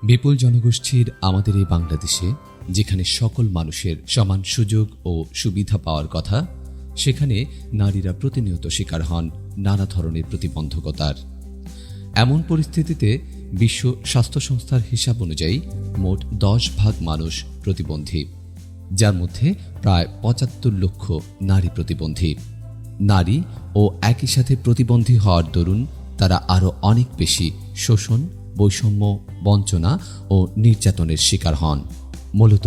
বিপুল জনগোষ্ঠীর আমাদের এই বাংলাদেশে যেখানে সকল মানুষের সমান সুযোগ ও সুবিধা পাওয়ার কথা, সেখানে নারীরা প্রতিনিয়ত শিকার হন নানা ধরনের প্রতিবন্ধকতার। এমন পরিস্থিতিতে বিশ্ব স্বাস্থ্য সংস্থার হিসাব অনুযায়ী মোট 10% মানুষ প্রতিবন্ধী, যার মধ্যে প্রায় 75 লক্ষ নারী প্রতিবন্ধী। নারী ও একই সাথে প্রতিবন্ধী হওয়ার দরুন তারা আরও অনেক বেশি শোষণ, বৈষম্য, বঞ্চনা ও নির্যাতনের শিকার হন। মূলত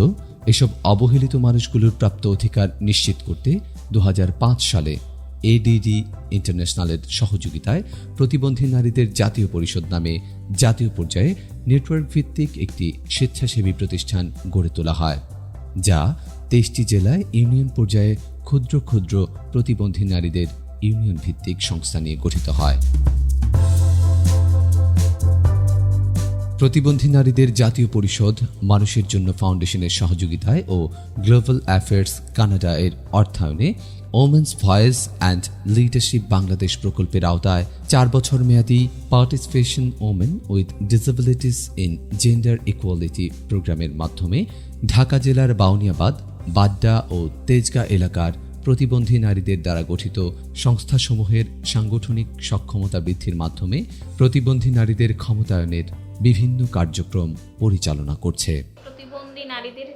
এসব অবহেলিত মানুষগুলোর প্রাপ্ত অধিকার নিশ্চিত করতে 2005 সালে এডিডি ইন্টারন্যাশনালের সহযোগিতায় প্রতিবন্ধী নারীদের জাতীয় পরিষদ নামে জাতীয় পর্যায়ে নেটওয়ার্ক ভিত্তিক একটি স্বেচ্ছাসেবী প্রতিষ্ঠান গড়ে তোলা হয়, যা 23টি জেলায় ইউনিয়ন পর্যায়ে ক্ষুদ্র ক্ষুদ্র প্রতিবন্ধী নারীদের ইউনিয়ন ভিত্তিক সংস্থা নিয়ে গঠিত হয়। প্রতিবন্ধী নারীদের জাতীয় পরিষদ মানুষের জন্য ফাউন্ডেশনের সহযোগিতায় ও গ্লোবাল অ্যাফেয়ার্স কানাডা এর অর্থায়নে women's voice and leadership Bangladesh প্রকল্পের আওতায় 4 বছর মেয়াদী participation women with disabilities in gender equality প্রোগ্রামের মাধ্যমে ঢাকা জেলার বাউনিয়াবাদ, বাড্ডা ও তেজগাঁ এলাকার প্রতিবন্ধী নারীদের দ্বারা গঠিত সংস্থাসমূহের সাংগঠনিক সক্ষমতা বৃদ্ধির মাধ্যমে প্রতিবন্ধী নারীদের ক্ষমতায়নের বিভিন্ন কার্যক্রম পরিচালনা করছে। প্রতিবন্ধী নারীদের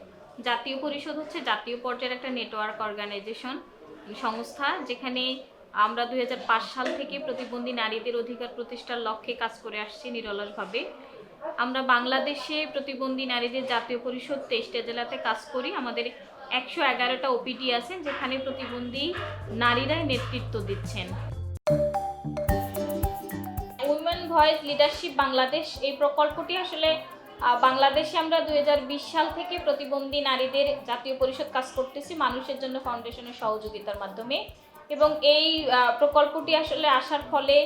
জাতীয় পরিষদ হচ্ছে জাতীয় পর্যায়ের একটা নেটওয়ার্ক অর্গানাইজেশন সংস্থা, যেখানে আমরা 2005 সাল থেকে প্রতিবন্ধী নারীদের অধিকার প্রতিষ্ঠার লক্ষ্যে কাজ করে আসছি নিরলসভাবে। আমরা বাংলাদেশে প্রতিবন্ধী নারীদের জাতীয় পরিষদ 23টা জেলাতে কাজ করি। আমাদের 111টা ওপিডি আছে, যেখানে প্রতিবন্ধী নারীরাই নেতৃত্ব দিচ্ছেন। উইমেন ভয়েস লিডারশিপ বাংলাদেশ এই প্রকল্পটি আসলে বাংলাদেশে আমরা 2020 সাল থেকে প্রতিবন্ধী নারীদের জাতীয় পরিষদ কাজ করতেছি মানুষের জন্য ফাউন্ডেশনের সহযোগিতার মাধ্যমে। এবং এই প্রকল্পটি আসলে আসার ফলে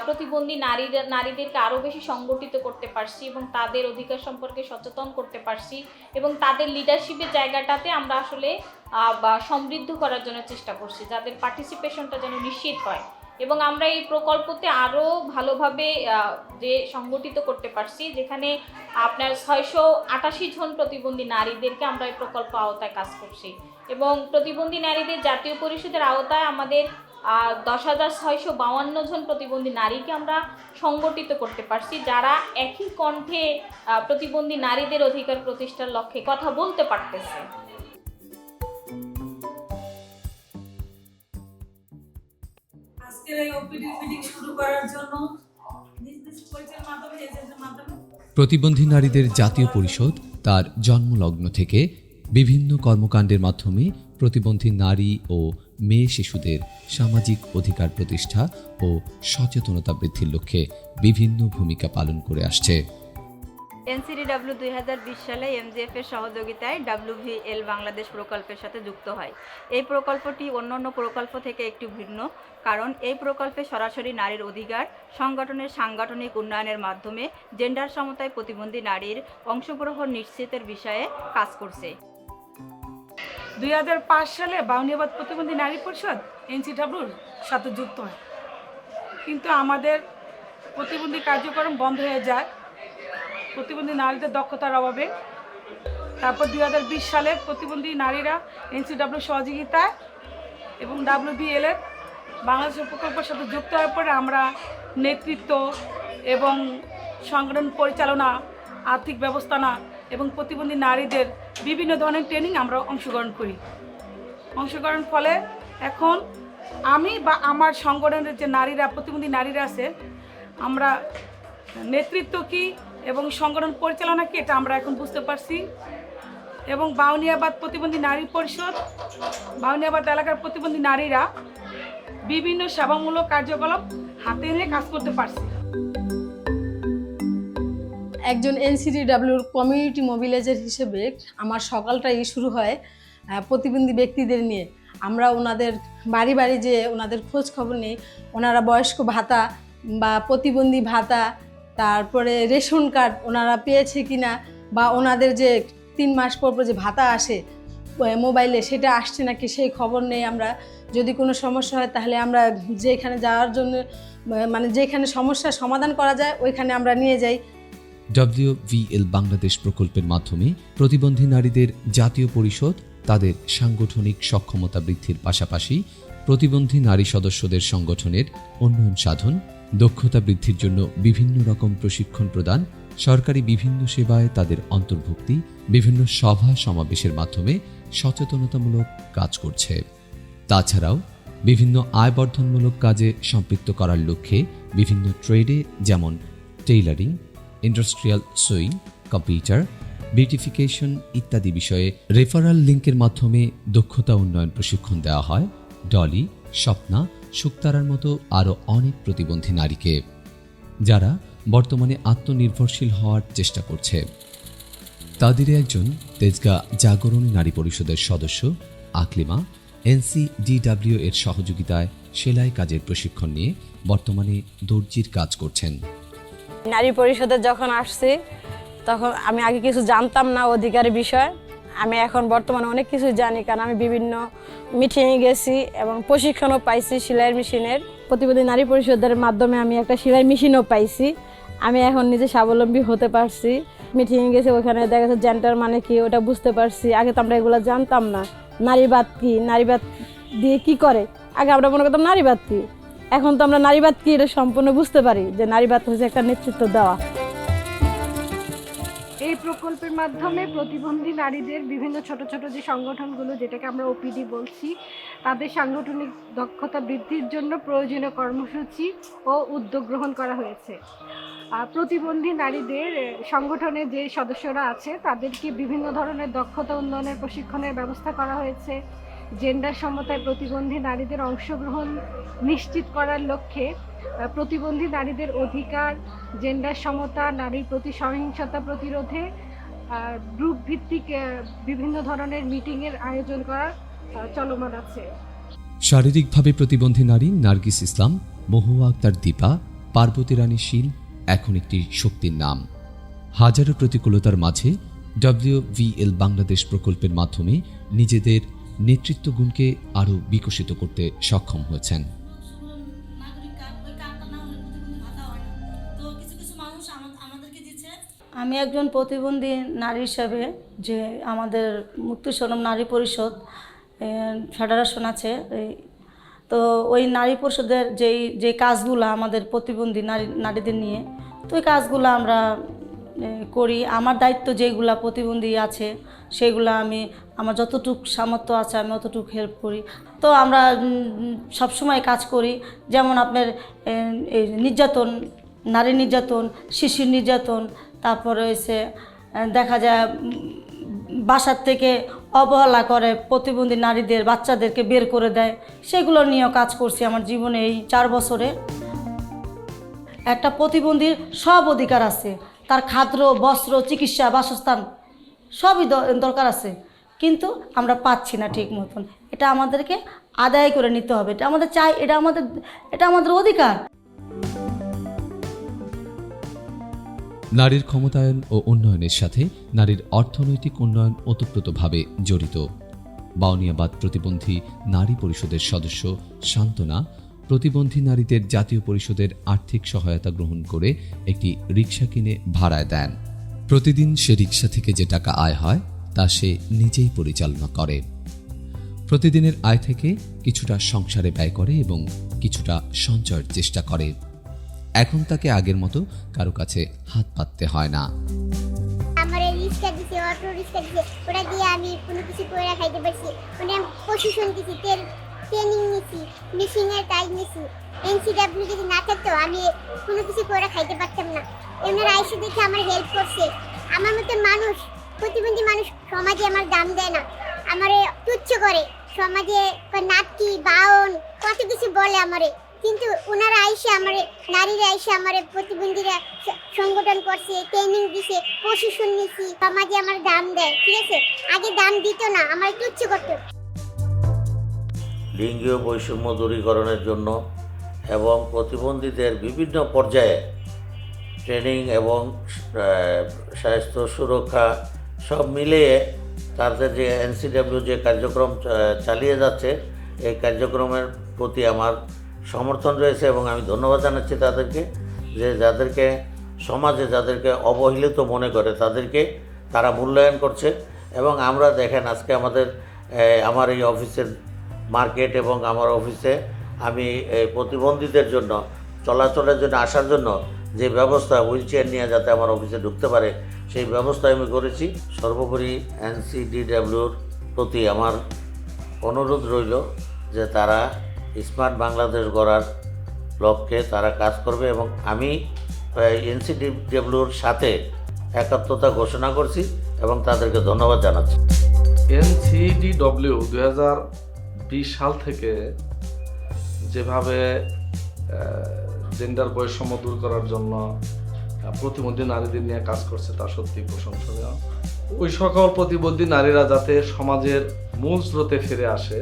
প্রতিবন্ধী নারীদেরকে আরও বেশি সংগঠিত করতে পারছি এবং তাদের অধিকার সম্পর্কে সচেতন করতে পারছি এবং তাদের লিডারশিপের জায়গাটাতে আমরা আসলে সমৃদ্ধ করার জন্য চেষ্টা করছি, যাদের পার্টিসিপেশনটা যেন নিশ্চিত হয়। এবং আমরা এই প্রকল্পতে আরও ভালোভাবে যে সংগঠিত করতে পারছি, যেখানে আপনার 688 জন প্রতিবন্ধী নারীদেরকে আমরা এই প্রকল্প আওতায় কাজ করছি। এবং প্রতিবন্ধী নারীদের জাতীয় পরিষদের আওতায় আমাদের 10,652 জন প্রতিবন্ধী নারীকে আমরা সংগঠিত করতে পারছি, যারা একই কণ্ঠে প্রতিবন্ধী নারীদের অধিকার প্রতিষ্ঠার লক্ষ্যে কথা বলতে পারতেছে। প্রতিবন্ধী নারীদের জাতীয় পরিষদ তার জন্মলগ্ন থেকে বিভিন্ন কর্মকাণ্ডের মাধ্যমে প্রতিবন্ধী নারী ও মেয়ে শিশুদের সামাজিক অধিকার প্রতিষ্ঠা ও সচেতনতা বৃদ্ধির লক্ষ্যে বিভিন্ন ভূমিকা পালন করে আসছে। এনসিডিডব্লিউ 2020 সালে এমজিএফ এর সহযোগিতায় WVL বাংলাদেশ প্রকল্পের সাথে যুক্ত হয়। এই প্রকল্পটি অন্যান্য প্রকল্প থেকে একটু ভিন্ন, কারণ এই প্রকল্পে সরাসরি নারীর অধিকার সংগঠনের সাংগঠনিক উন্নয়নের মাধ্যমে জেন্ডার সমতায় প্রতিবন্ধী নারীর অংশগ্রহণ নিশ্চিতের বিষয়ে কাজ করছে। 2005 সালে বাউনিয়াবাদ প্রতিবন্ধী নারী পরিষদ এনসিডব্লিউর সাথে যুক্ত হয়, কিন্তু আমাদের প্রতিবন্ধী কার্যক্রম বন্ধ হয়ে যায় প্রতিবন্ধী নারীদের দক্ষতার অভাবে। তারপর 2020 সালে প্রতিবন্ধী নারীরা এনসিডব্লিউ সহযোগিতায় এবং WVL এর বাংলাদেশের প্রকল্পের সাথে যুক্ত হওয়ার পরে আমরা নেতৃত্ব এবং সংগঠন পরিচালনা, আর্থিক ব্যবস্থাপনা এবং প্রতিবন্ধী নারীদের বিভিন্ন ধরনের ট্রেনিং আমরা অংশগ্রহণ করি। অংশগ্রহণ ফলে এখন আমি বা আমার সংগঠনের যে নারীরা প্রতিবন্ধী নারীরা আছে, আমরা নেতৃত্ব কী এবং সংগঠন পরিচালনা কি এটা আমরা এখন বুঝতে পারছি। এবং বাউনিয়াবাদ প্রতিবন্ধী নারী পরিষদ, বাউনিয়াবাদ এলাকার প্রতিবন্ধী নারীরা বিভিন্ন সেবামূলক কার্যকলাপ হাতে নিয়ে কাজ করতে পারছে। একজন এনসিডিডব্লিউর কমিউনিটি মোবিলাইজার হিসেবে আমার সকালটাই শুরু হয় প্রতিবন্ধী ব্যক্তিদের নিয়ে। আমরা ওনাদের বাড়ি বাড়ি যে ওনাদের খোঁজ খবর নিই, ওনারা বয়স্ক ভাতা বা প্রতিবন্ধী ভাতা, তারপরে রেশন কার্ড ওনারা পেয়েছে কিনা, বা ওনাদের যে 3 মাস পর যে ভাতা আসে মোবাইলে সেটা আসছে নাকি সেই খবর নেই আমরা। যদি কোনো সমস্যা হয় তাহলে আমরা যেখানে যাওয়ার জন্য যেখানে সমস্যার সমাধান করা যায় ওইখানে আমরা নিয়ে যাই। WVL বাংলাদেশ প্রকল্পের মাধ্যমে প্রতিবন্ধী নারীদের জাতীয় পরিষদ তাদের সাংগঠনিক সক্ষমতা বৃদ্ধির পাশাপাশি প্রতিবন্ধী নারী সদস্যদের সংগঠনের উন্নয়ন সাধন, দক্ষতা বৃদ্ধির জন্য বিভিন্ন রকম প্রশিক্ষণ প্রদান, সরকারি বিভিন্ন সেবায় তাদের অন্তর্ভুক্তি, বিভিন্ন সভা সমাবেশের মাধ্যমে সচেতনতামূলক কাজ করছে। তাছাড়াও বিভিন্ন আয়বর্ধনমূলক কাজে সম্পৃক্ত করার লক্ষ্যে বিভিন্ন ট্রেডে যেমন tailoring, industrial swing, computer, beautification ইত্যাদি বিষয়ে রেফারাল লিঙ্কের মাধ্যমে দক্ষতা উন্নয়ন প্রশিক্ষণ দেওয়া হয় ডলি, স্বপ্না, শুক্তারার মতো আরও অনেক প্রতিবন্ধী নারীকে, যারা বর্তমানে আত্মনির্ভরশীল হওয়ার চেষ্টা করছে। তাদেরই একজন তেজগাঁ জাগরণী নারী পরিষদের সদস্য আকলিমা NCDW এর সহযোগিতায় সেলাই কাজের প্রশিক্ষণ নিয়ে বর্তমানে দর্জির কাজ করছেন। নারী পরিষদে যখন আসছি তখন আমি আগে কিছু জানতাম না অধিকারের বিষয়। আমি এখন বর্তমানে অনেক কিছু জানি, কারণ আমি বিভিন্ন মিটিংয়ে গেছি এবং প্রশিক্ষণও পাইছি সেলাই মেশিনের। প্রতিবন্ধী নারী পরিষদের মাধ্যমে আমি একটা সেলাই মেশিনও পাইছি। আমি এখন নিজে স্বাবলম্বী হতে পারছি। মিটিংয়ে গেছি, ওখানে দেখা যাচ্ছে জেন্ডার মানে কি ওটা বুঝতে পারছি। আগে তো আমরা এগুলো জানতাম না। নারীবাদ কি, নারীবাদ দিয়ে কি করে, আগে আমরা মনে করতাম নারীবাদ কি। এখন তো আমরা নারীবাদ কি এটা সম্পূর্ণ বুঝতে পারি যে নারীবাদ হচ্ছে একটা নেতৃত্ব দেওয়া। এই প্রকল্পের মাধ্যমে প্রতিবন্ধী নারীদের বিভিন্ন ছোট ছোট যে সংগঠনগুলো, যেটাকে আমরা OPD বলছি, তাদের সাংগঠনিক দক্ষতা বৃদ্ধির জন্য প্রয়োজনীয় কর্মসূচি ও উদ্যোগ গ্রহণ করা হয়েছে। প্রতিবন্ধী নারীদের সংগঠনে যে সদস্যরা আছে তাদেরকে বিভিন্ন ধরনের দক্ষতা উন্নয়নের প্রশিক্ষণের ব্যবস্থা করা হয়েছে। জেন্ডার সমতায় প্রতিবন্ধী নারীদের অংশগ্রহণ নিশ্চিত করার লক্ষ্যে প্রতিবন্ধী নারীদের অধিকার, জেন্ডার সমতা, নারীর প্রতি সহিংসতা প্রতিরোধে গ্রুপ ভিত্তিক বিভিন্ন ধরনের মিটিংয়ের আয়োজন করা চলমান আছে। শারীরিকভাবে প্রতিবন্ধী নারী নার্গিস ইসলাম, মহুয়া আক্তার দীপা, পার্বতী রানী শীল এখন একটি শক্তির নাম। হাজারো প্রতিকূলতার মাঝে WVL বাংলাদেশ প্রকল্পের মাধ্যমে নিজেদের নেতৃত্ব গুণকে আরও বিকশিত করতে সক্ষম হয়েছেন। আমি একজন প্রতিবন্ধী নারী হিসেবে, যে আমাদের মুক্তিস্বরূপ নারী পরিষদ ফেডারেশন আছে, তো ওই নারী পরিষদের যে কাজগুলো আমাদের প্রতিবন্ধী নারীদের নিয়ে, তো ওই কাজগুলো আমরা করি। আমার দায়িত্ব যেগুলো প্রতিবন্ধী আছে সেগুলো আমি আমার যতটুকু সামর্থ্য আছে আমি অতটুকু হেল্প করি। তো আমরা সবসময় কাজ করি, যেমন আপনার এই নির্যাতন, নারী নির্যাতন, শিশু নির্যাতন, তারপরে হয়েছে দেখা যায় বাসার থেকে অবহেলা করে প্রতিবন্ধী নারীদের, বাচ্চাদেরকে বের করে দেয়, সেগুলো নিয়েও কাজ করছি আমার জীবনে এই 4 বছরে। একটা প্রতিবন্ধীর সব অধিকার আছে, তার খাদ্য, বস্ত্র, চিকিৎসা, বাসস্থান সবই দরকার আছে, কিন্তু আমরা পাচ্ছি না ঠিক মতন। এটা আমাদেরকে আদায় করে নিতে হবে, এটা আমাদের চাই, এটা আমাদের অধিকার। নারীর ক্ষমতায়ন ও উন্নয়নের সাথে নারীর অর্থনৈতিক উন্নয়ন ওতপ্রোতভাবে জড়িত। বাউনিয়াবাদ প্রতিবন্ধী নারী পরিষদের সদস্য শান্তনা প্রতিবন্ধী নারীদের জাতীয় পরিষদের আর্থিক সহায়তা গ্রহণ করে একটি রিকশা কিনে ভাড়ায় দেন। প্রতিদিন সে রিকশা থেকে যে টাকা আয় হয় তা সে নিজেই পরিচালনা করে। প্রতিদিনের আয় থেকে কিছুটা সংসারে ব্যয় করে এবং কিছুটা সঞ্চয়ের চেষ্টা করে। এখন তাকে আগের মতো কারো কাছে হাত পাততে হয় না। আমার রিক্সা দিছে, অটো রিক্সা দিছে, ওটা দিয়ে আমি কোনো কিছু করে খাইতে পারছি। মানে আমি প্রশিক্ষণ দিছি, ট্রেনিং নিছি, মেশিনের কাজ নিছি। NCW যদি না থাকতো আমি কোনো কিছু করে খাইতে পারতাম না। এমনি আইসে দেখে আমার হেল্প করছে। আমার মতো মানুষ, প্রতিবন্ধী মানুষ সমাজে আমার দাম দেয় না, আমারে তুচ্ছ করে। সমাজে নাটকি, বাউন কত কিছু বলে আমারে, কিন্তু ওনারা আইসে আমারে, নারীরা আইসে আমারে, প্রতিবন্ধীরা সংগঠন করছে, ট্রেনিং দিছে, প্রশিক্ষণ নিছি, সমাজে আমার দাম দেয়। ঠিক আছে, আগে দাম দিত না, আমার তুচ্ছ করতো। লিঙ্গীয় বৈষম্য দূরীকরণের জন্য এবং প্রতিবন্ধীদের বিভিন্ন পর্যায়ে ট্রেনিং এবং স্বাস্থ্য সুরক্ষা সব মিলিয়ে তাদের যে NCW যে কার্যক্রম চালিয়ে যাচ্ছে, এই কার্যক্রমের প্রতি আমার সমর্থন রয়েছে এবং আমি ধন্যবাদ জানাচ্ছি তাদেরকে, যে যাদেরকে সমাজে যাদেরকে অবহেলিত মনে করে তাদেরকে তারা মূল্যায়ন করছে। এবং আমরা দেখেন আজকে আমার এই অফিসের মার্কেট এবং আমার অফিসে আমি প্রতিবন্ধীদের জন্য চলাচলের জন্য আসার জন্য যে ব্যবস্থা, হুইল চেয়ার নিয়ে যাতে আমার অফিসে ঢুকতে পারে সেই ব্যবস্থা আমি করেছি। সর্বোপরি NCDWর প্রতি আমার অনুরোধ রইল যে তারা স্মার্ট বাংলাদেশ গড়ার লক্ষ্যে তারা কাজ করবে এবং আমি NCDWর সাথে একাত্মতা ঘোষণা করছি এবং তাদেরকে ধন্যবাদ জানাচ্ছি। NCDW 2020 সাল থেকে যেভাবে জেন্ডার বৈষম্য দূর করার জন্য প্রতিবন্ধী নারীদের নিয়ে কাজ করছে তা সত্যি প্রশংসনীয়। ওই সকল প্রতিবন্ধী নারীরা যাতে সমাজের মূল স্রোতে ফিরে আসে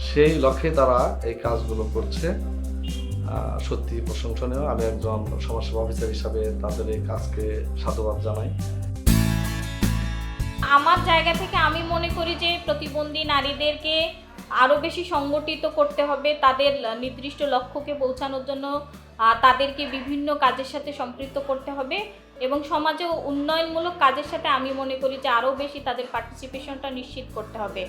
সেই লক্ষ্যে তারা এই কাজগুলো করছে, সত্যি প্রশংসনীয়। আমি একজন সমাজসেবা অফিসার হিসাবে তাদের এই কাজকে সাধুবাদ জানাই। আমার জায়গা থেকে আমি মনে করি যে প্রতিবন্ধী নারীদেরকে আরও বেশি সংগঠিত করতে হবে, তাদের নির্দিষ্ট লক্ষ্যকে পৌঁছানোর জন্য তাদেরকে বিভিন্ন কাজের সাথে সম্পৃক্ত করতে হবে এবং সমাজে উন্নয়নমূলক কাজের সাথে আমি মনে করি যে আরও বেশি তাদের পার্টিসিপেশনটা নিশ্চিত করতে হবে।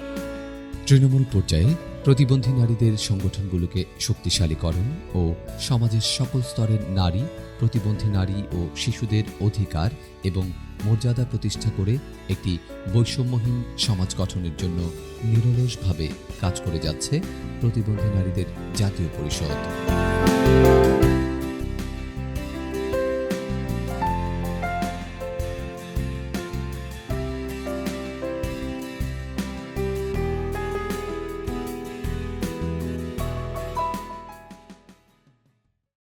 তৃণমূল পর্যায়ে প্রতিবন্ধী নারীদের সংগঠনগুলোকে শক্তিশালীকরণ ও সমাজের সকল স্তরের নারী, প্রতিবন্ধী নারী ও শিশুদের অধিকার এবং মর্যাদা প্রতিষ্ঠা করে একটি বৈষম্যহীন সমাজ গঠনের জন্য নিরলসভাবে কাজ করে যাচ্ছে প্রতিবন্ধী নারীদের জাতীয় পরিষদ।